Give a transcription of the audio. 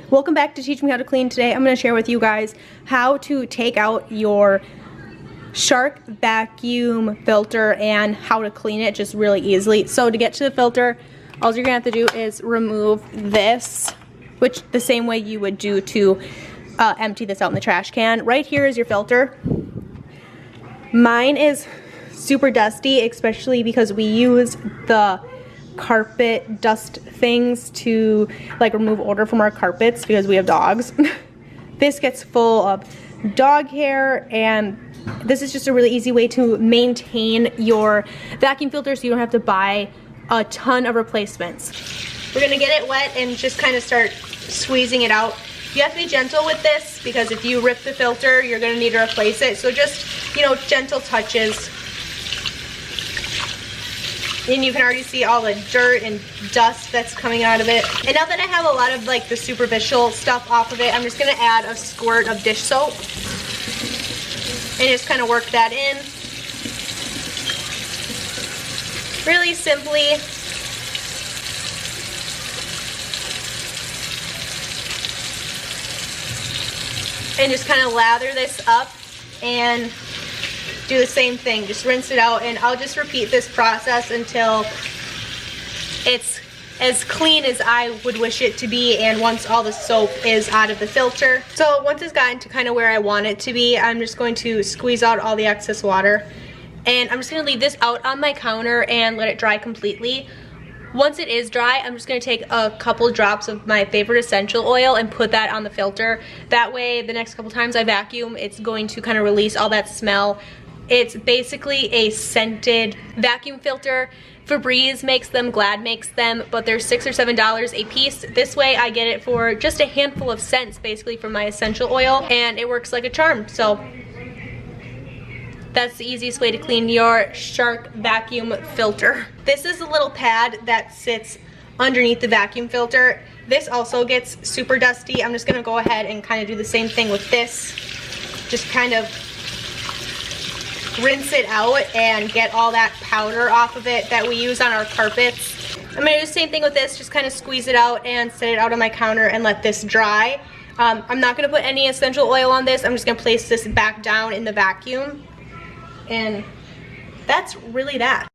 Welcome back to Teach Me How to Clean. Today I'm going to share with you guys how to take out your Shark vacuum filter and how to clean it just really easily. So to get to the filter, all you're going to have to do is remove this, which the same way you would do to empty this out in the trash can. Right here is your filter. Mine is super dusty, especially because we use the carpet dust things to like remove odor from our carpets because we have dogs. This gets full of dog hair, and this is just a really easy way to maintain your vacuum filter so you don't have to buy a ton of replacements. We're gonna get it wet and just kind of start squeezing it out. You have to be gentle with this because if you rip the filter, you're gonna need to replace it. So just, you know, gentle touches. And you can already see all the dirt and dust that's coming out of it. And now that I have a lot of like the superficial stuff off of it, I'm just gonna add a squirt of dish soap and just kind of work that in. Really simply. And just kind of lather this up and do the same thing. Just rinse it out, and I'll just repeat this process until it's as clean as I would wish it to be, and once all the soap is out of the filter. So once it's gotten to kind of where I want it to be, I'm just going to squeeze out all the excess water, and I'm just going to leave this out on my counter and let it dry completely. Once it is dry, I'm just going to take a couple drops of my favorite essential oil and put that on the filter. That way the next couple times I vacuum, it's going to kind of release all that smell. It's basically a scented vacuum filter. Febreze makes them, Glad makes them, but they're $6 or $7 a piece. This way I get it for just a handful of cents basically from my essential oil, and it works like a charm. So that's the easiest way to clean your Shark vacuum filter. This is a little pad that sits underneath the vacuum filter. This also gets super dusty. I'm just gonna go ahead and kind of do the same thing with this. Just kind of rinse it out and get all that powder off of it that we use on our carpets. I'm gonna do the same thing with this, just kind of squeeze it out and set it out on my counter and let this dry. I'm not gonna put any essential oil on this. I'm just gonna place this back down in the vacuum. And that's really that.